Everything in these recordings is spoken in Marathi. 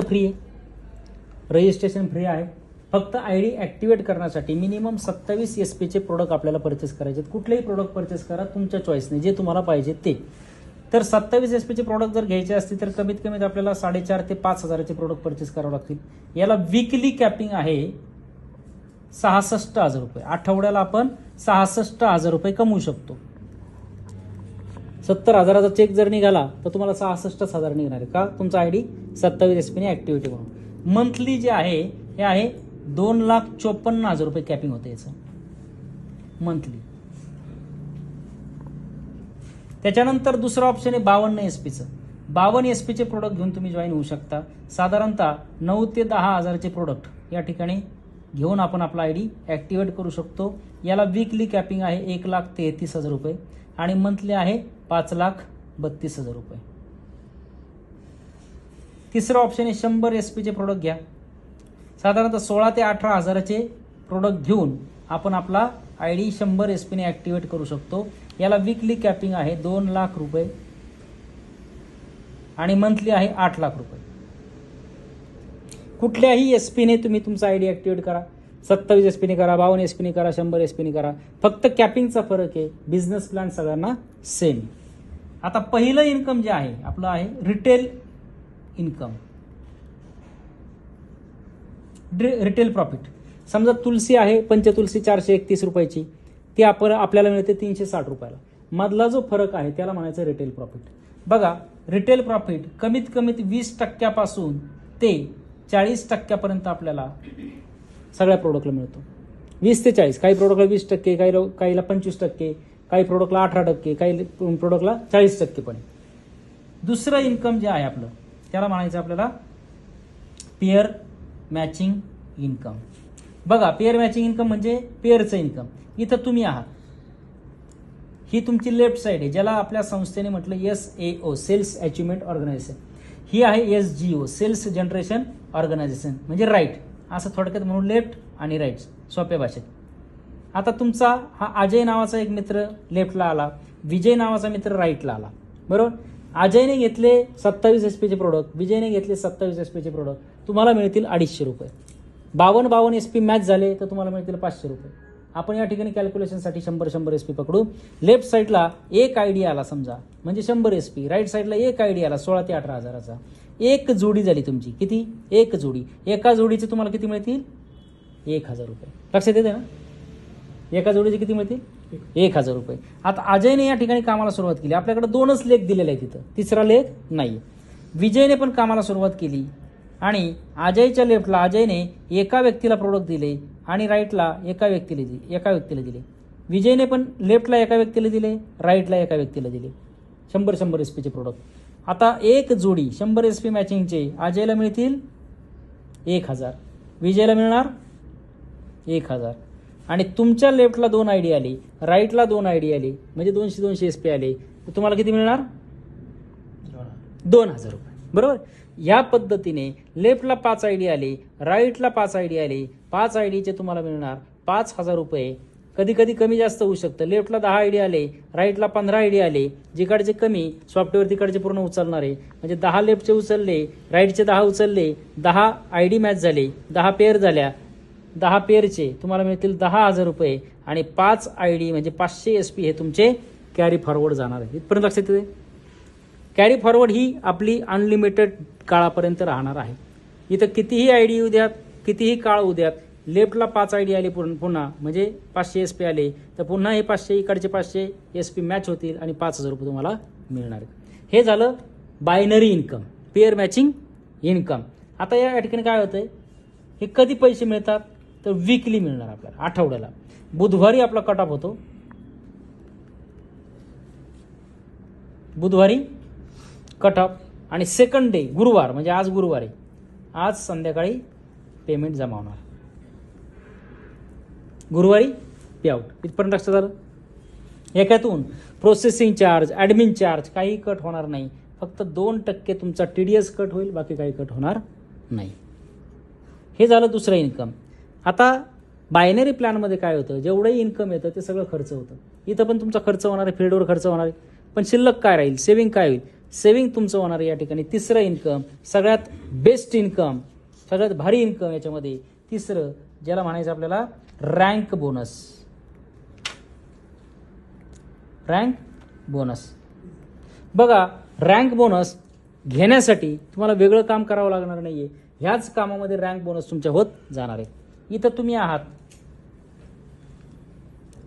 फ्री आहे, रजिस्ट्रेशन फ्री आहे. फक्त आय डी ॲक्टिवेट करण्यासाठी मिनिमम 27 SP चे प्रोडक्ट आपल्याला परचेस करायचे आहेत. कुठलेही प्रोडक्ट परचेस करा तुमच्या चॉईसने, जे तुम्हाला पाहिजे ते. तर 27 SP चे प्रोडक्ट जर घ्यायचे असतील तर कमीत कमीत आपल्याला 4,500 ते 5,000चे प्रोडक्ट परचेस करावे लागतील. याला विकली कॅपिंग आहे 66,000 रुपये. आठवड्याला आपण 66,000 रुपये कमवू शकतो. 70,000चा चेक जर निघाला तर तुम्हाला 66,000 निघणार आहे. का? तुमचा आय डी 27 SP ने ॲक्टिव्हिटी म्हणून. मंथली जे आहे हे आहे 2,54,000 रुपये कॅपिंग होते याचं मंथली. त्याच्यानंतर दुसरा ऑप्शन आहे 52 SPचं. 52 SPचे प्रोडक्ट घेऊन तुम्ही जॉईन होऊ शकता. साधारणतः 9 ते 10,000चे प्रोडक्ट या ठिकाणी घेऊन आपण आपला आय डी ॲक्टिवेट करू शकतो. याला वीकली कॅपिंग आहे 1,33,000 रुपये आणि मंथली आहे 5,32,000 रुपये. तिसरं ऑप्शन आहे 100 SPचे प्रोडक्ट घ्या. साधारणतः 16 ते 18,000चे प्रोडक्ट घेऊन आपण आपला आय डी 100 SP ने ॲक्टिवेट करू शकतो. याला वीकली कॅपिंग आहे 2 लाख रुपये आणि मंथली आहे 8 लाख रुपये. कुठल्याही SP ने तुम्ही तुमचा आय डी ॲक्टिवेट करा. 27 SP ने करा, 52 SP ने करा, 100 SP ने करा. फक्त कॅपिंगचा फरक आहे. बिझनेस प्लॅन सगळ्यांना सेम. आता पहिलं इन्कम जे आहे आपलं आहे रिटेल इन्कम, रिटेल प्रॉफिट. समजा तुलसी आहे पंचतुलसी 431 रुपयाची, ती आपल्याला मिळते 360 रुपयाला. मधला जो फरक आहे त्याला म्हणायचं रिटेल प्रॉफिट. बघा, रिटेल प्रॉफिट कमीत कमीत 20% ते 40% आपल्याला सगळ्या प्रोडक्टला मिळतो. 20 ते 40, काही प्रोडक्टला 20%, काहीला 25%, काही प्रोडक्टला 18%, काही प्रोडक्टला 40% पण. दुसरं इन्कम जे आहे आपलं त्याला म्हणायचं आपल्याला पेअर मॅचिंग इन्कम. बघा, पेअर मॅचिंग इन्कम म्हणजे पेअरचं इन्कम. इथं तुम्ही आहात, ही तुमची लेफ्ट साईड आहे, ज्याला आपल्या संस्थेने म्हटलं SAO, सेल्स अचिव्हमेंट ऑर्गनायझेशन. ही आहे SGO, सेल्स जनरेशन ऑर्गनायझेशन, म्हणजे राईट. असं थोडक्यात म्हणून लेफ्ट आणि राईट सोप्या भाषेत. आता तुमचा हा अजय नावाचा एक मित्र लेफ्टला आला, विजय नावाचा मित्र राईटला आला, बरोबर. अजयने घेतले 27 SP चे प्रोडक्ट, विजयने घेतले 27 SP चे प्रोडक्ट. तुम्हाला मिळतील 250 रुपये. 52 SP मॅच झाले तर तुम्हाला मिळतील 500 रुपये. आपण या ठिकाणी कॅल्क्युलेशनसाठी 100 SP पकडू. लेफ्ट साईडला एक आय डी आला समजा, म्हणजे 100 SP. राईट साईडला एक आय डी आला 16 ते 18,000चा. एक जोडी झाली तुमची. किती? एक जोडी. एका जोडीचे तुम्हाला किती मिळतील? 1,000 रुपये. लक्षात येते ना? एका जोडीचे किती मिळतील? 1,000 रुपये. आता अजयने या ठिकाणी कामाला सुरुवात केली. आपल्याकडे 2च लेख दिलेले आहेत तिथं, तिसरा लेख नाही. विजयने पण कामाला सुरुवात केली आणि अजयच्या लेफ्टला अजयने एका व्यक्तीला प्रोडक्ट दिले आणि राईटला एका व्यक्तीला दिले. विजयने पण लेफ्टला एका व्यक्तीला दिले, राईटला एका व्यक्तीला दिले. 100 SPचे प्रोडक्ट. आता एक जोडी 100 SP मॅचिंगचे अजयला मिळतील 1,000, विजयला मिळणार 1,000. आणि तुमच्या लेफ्टला 2 आयडी आली, राईटला 2 आयडी आली, म्हणजे 200 SP आले, तर तुम्हाला किती मिळणार? 2,000 रुपये, बरोबर. या पद्धतीने लेफ्टला 5 आयडी आले, राईटला 5 आयडी आले, 5 आयडीचे तुम्हाला मिळणार 5,000 रुपये. कधी कधी कमी जास्त होऊ शकतं. लेफ्टला 10 आयडी आले, राईटला 15 आयडी आले. जिकडचे कमी सॉफ्टवेअर तिकडचे पूर्ण उचलणारे, म्हणजे 10 लेफ्टचे उचलले, राईटचे 10 उचलले, 10 आयडी मॅच झाले, 10 पेअर झाल्या. 10 पेअरचे तुम्हाला मिळतील 10,000 रुपये आणि 5 आयडी म्हणजे 500 SP हे तुमचे कॅरी फॉरवर्ड जाणार आहे. इथपर्यंत लक्षात येते. कॅरी फॉरवर्ड ही आपली अनलिमिटेड काळापर्यंत राहणार आहे. इथं कितीही आयडी येऊ द्यात, कितीही काळ होऊ द्यात, लेफ्टला 5 आयडी आली पुन्हा म्हणजे 500 SP आले, तर पुन्हा हे 500 इकडचे 500 SP मॅच होतील आणि 5,000 रुपये तुम्हाला मिळणार आहे. हे झालं binary income, pair matching income. आता या ठिकाणी काय होतंय, हे कधी पैसे मिळतात तर वीकली मिळणार आपल्याला, आठवड्याला. बुधवारी आपला कट ऑफ होतो, बुधवारी कट ऑफ, आणि सेकंड डे गुरुवार म्हणजे आज गुरुवार आहे, आज संध्याकाळी पेमेंट जमा होणार, गुरुवारी पे आउट. इथपर्यंत लक्षात आलं. याच्यातून प्रोसेसिंग चार्ज, ॲडमिन चार्ज काही कट होणार नाही. फक्त 2% तुमचा TDS कट होईल, बाकी काही कट होणार नाही. हे झालं दुसरं इन्कम. आता बायनरी प्लॅनमध्ये काय होतं, जेवढंही इन्कम येतं ते सगळं खर्च होतं. इथं पण तुमचा खर्च होणार आहे, फील्डवर खर्च होणार आहे, पण शिल्लक काय राहील, सेव्हिंग काय होईल. सेव्हिंग तुमचं होणार आहे या ठिकाणी. तिसरं इन्कम, सगळ्यात बेस्ट इन्कम, सगळ्यात भारी इन्कम याच्यामध्ये तिसरं, ज्याला म्हणायचं आपल्याला रँक बोनस. Rank bonus. बघा, रँक बोनस घेण्यासाठी तुम्हाला वेगळं काम करावं लागणार नाहीये. ह्याच कामामध्ये रँक बोनस तुमच्या होत जाणार आहे. इथं तुम्ही आहात,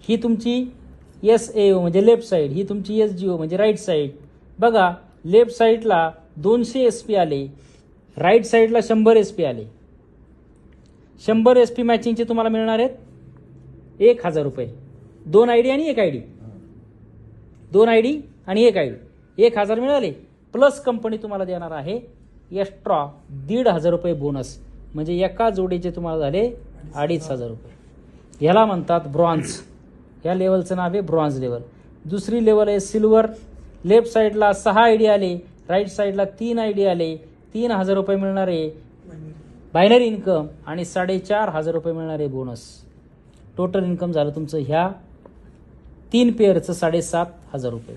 ही तुमची SAO म्हणजे लेफ्ट साईड, ही तुमची SGO म्हणजे राईट साईड. बघा, लेफ्ट साईडला 200 SP आले, राईट साईडला 100 SP आले. 100 SP मॅचिंगचे तुम्हाला मिळणार आहेत 1000 रुपये. 2 ID आणि 1 ID, 2 ID आणि 1 ID, 1000 मिळाले. प्लस कंपनी तुम्हाला देणार आहे एक्स्ट्रा 1500 रुपये बोनस, म्हणजे एका जोडीचे तुम्हाला झाले 2500 रुपये. ह्याला म्हणतात ब्रॉन्झ. या लेवलचं नाव आहे ब्रॉन्झ लेवल. दुसरी लेवल आहे सिल्वर. लेफ्ट साईडला 6 ID आले, राईट साईडला 3 ID आले. 3000 रुपये मिळणारे बायनरी इन्कम आणि 4500 रुपये मिळणारे बोनस. टोटल इन्कम झालं तुमचं ह्या 3 पेअरचं 7500 रुपये.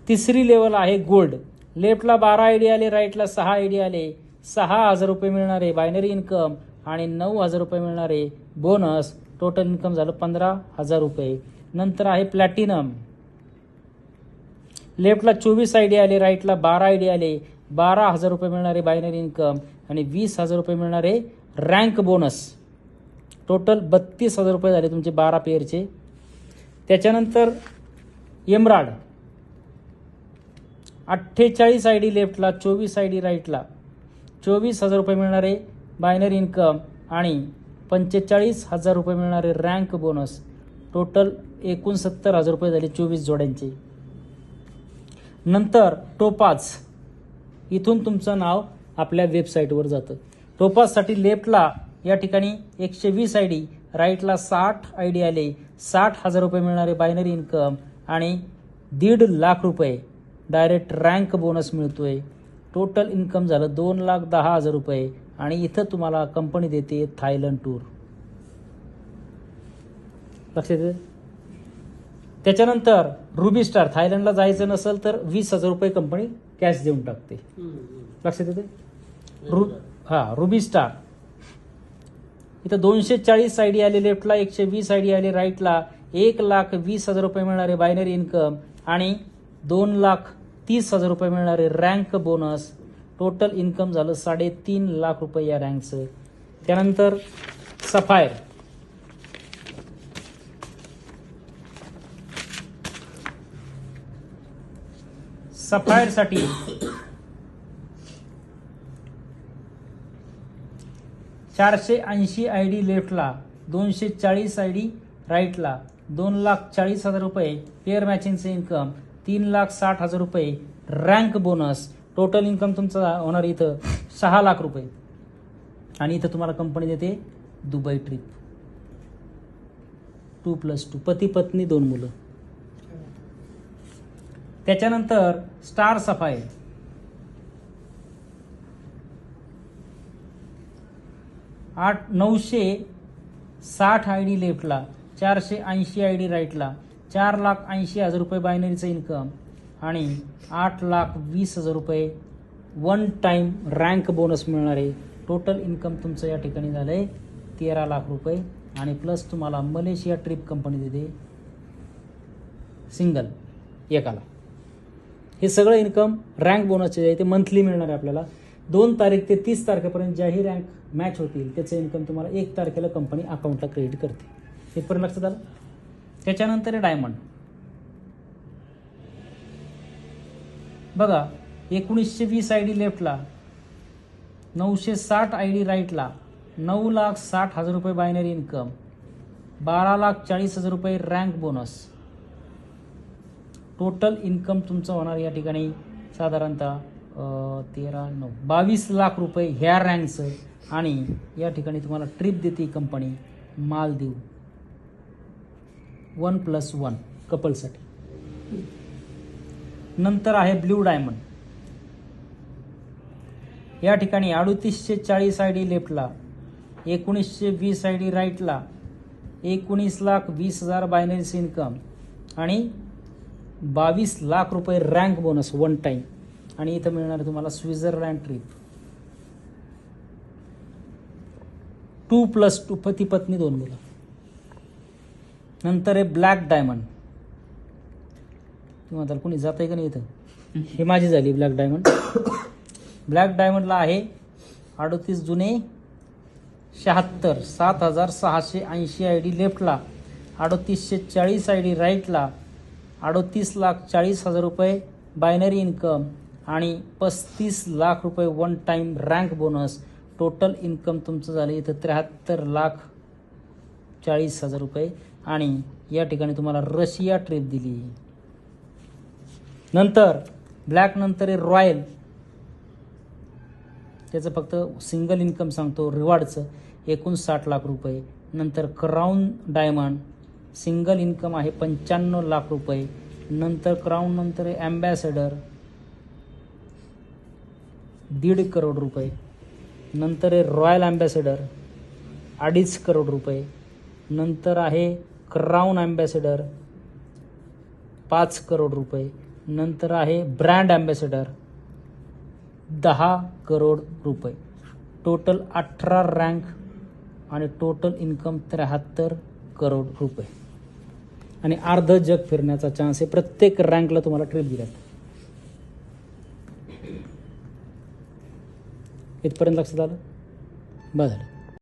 तिसरी लेवल आहे गोल्ड. लेफ्टला 12 ID आले, राईटला 6 ID आले. 6000 रुपये मिळणारे बायनरी इन्कम आणि 9000 रुपये मिळणारे बोनस. टोटल इन्कम झालं 15000 रुपये. नंतर आहे प्लॅटिनम. लेफ्टला 24 ID आले, राईटला 12 ID आले. 12000 रुपये मिळणारे बायनरी इन्कम आणि 20000 रुपये मिळणारे रँक बोनस. टोटल 32000 रुपये झाले तुमचे 12 पेअरचे. त्याच्यानंतर एमराल्ड. 48 ID लेफ्टला, 24 ID राईटला. 24000 रुपये मिळणारे बायनरी इन्कम आणि 45000 रुपये मिळणारे रँक बोनस. टोटल 69000 रुपये झाले 24 जोड्यांचे. नंतर टोपाज. इथून तुमचं नाव आपल्या वेबसाईटवर जातं. टोपाजसाठी लेफ्टला या ठिकाणी 120 ID, राईटला 60 ID आले. 60,000 रुपये मिळणारे बायनरी इन्कम आणि 1.5 लाख रुपये डायरेक्ट रँक बोनस मिळतोय. टोटल इन्कम झालं 2,10,000 रुपये. आणि इथं तुम्हाला कंपनी देते थायलंड टूर. लक्षात येतं. त्याच्यानंतर रुबी स्टार. थायलंडला जायचं नसेल तर 20,000 रुपये कंपनी कॅश देऊन टाकते. लक्षात येते. Ruby star. इथं 240 ID आले, लेफ्टला 120 ID आले, राईटला 1,20,000 रुपये मिळणारे बायनरी इन्कम आणि 2,30,000 रुपये मिळणारे रँक बोनस. टोटल इन्कम झालं 3.5 लाख रुपये या रँकचं. त्यानंतर सफायर. सफायरसाठी 480 ID लेफ्टला, 240 ID राईटला. 2,40,000 रुपये पेअर मॅचिंगचे इन्कम. 3,60,000 रुपये रँक बोनस. टोटल इन्कम तुमचा होणार इथं 6 लाख रुपये. आणि इथं तुम्हाला कंपनी देते दुबई ट्रिप 2+2, पती पत्नी 2 मुलं. त्याच्यानंतर स्टार सफायर. 960 ID लेफ्टला, 480 ID राईटला. 4,80,000 रुपये बायनरीचं इन्कम आणि 8,20,000 रुपये वन टाइम रँक बोनस मिळणारे. टोटल इन्कम तुमचं या ठिकाणी झालंय 13 लाख रुपये. आणि प्लस तुम्हाला मलेशिया ट्रिप कंपनी देते सिंगल एकाला. हे सगळं इन्कम रँक बोनसचे आहे, ते मंथली मिळणार आहे आपल्याला. 2 तारीख ते 30 तारखेपर्यंत ज्याही रँक मॅच होतील त्याचं इन्कम तुम्हाला 1 तारखेला कंपनी अकाउंटला क्रेडिट करते. इथपर्यंत लक्षात आलं. त्याच्यानंतर आहे डायमंड. बघा, 1920 ID लेफ्टला, 960 ID राईटला. 9,60,000 रुपये बायनरी इन्कम. 12,40,000 रुपये रँक बोनस. टोटल इन्कम तुमचं होणार या ठिकाणी साधारणतः 22 लाख रुपये ह्या रँकचं. आणि या ठिकाणी तुम्हाला ट्रिप देते कंपनी मालदीव 1+1 कपलसाठी. नंतर आहे ब्ल्यू डायमंड. या ठिकाणी 3840 ID लेफ्टला, 1920 ID राईटला. 19,20,000 बायनरीच इन्कम आणि 22 लाख रुपये रँक बोनस वन टाइम. आणि इथं मिळणार आहे तुम्हाला स्वित्झर्लंड ट्रिप. 2+2 पती पत्नी 2 मुलं. नंतर आहे ब्लॅक डायमंड. तुम्ही म्हणताल कोणी जात आहे का नाही इथं. हे माझी झाली ब्लॅक डायमंड. ब्लॅक डायमंडला आहे 38 जुने 76, 7,680 आय डी लेफ्टला, 3840 आय डी राईटला, 38,40,000 रुपये बायनरी इन्कम आणि 35 लाख रुपये one time rank bonus. Total income तुमचं झालं इथं 73,40,000 रुपये. आणि या ठिकाणी तुम्हाला रशिया ट्रिप दिली. नंतर ब्लॅक नंतर आहे रॉयल. त्याचं फक्त सिंगल इन्कम सांगतो रिवॉर्डचं 59 लाख रुपये. नंतर क्राऊन डायमंड सिंगल इन्कम आहे 95 लाख रुपये. नंतर क्राऊन नंतर आहे ॲम्बॅसेडर 1.5 करोड रुपये. नंतर आहे रॉयल ॲम्बॅसेडर 2.5 करोड रुपये. नंतर आहे क्राऊन ॲम्बॅसेडर 5 करोड रुपये. नंतर आहे ब्रँड ॲम्बॅसेडर 10 करोड रुपये. टोटल 18 रँक आणि टोटल इन्कम 73 करोड रुपये. आणि अर्ध जग फिरण्याचा चान्स आहे. प्रत्येक रँकला तुम्हाला ट्रिप दिल्यात. इथपर्यंत लक्षात आलं. बरं झालं.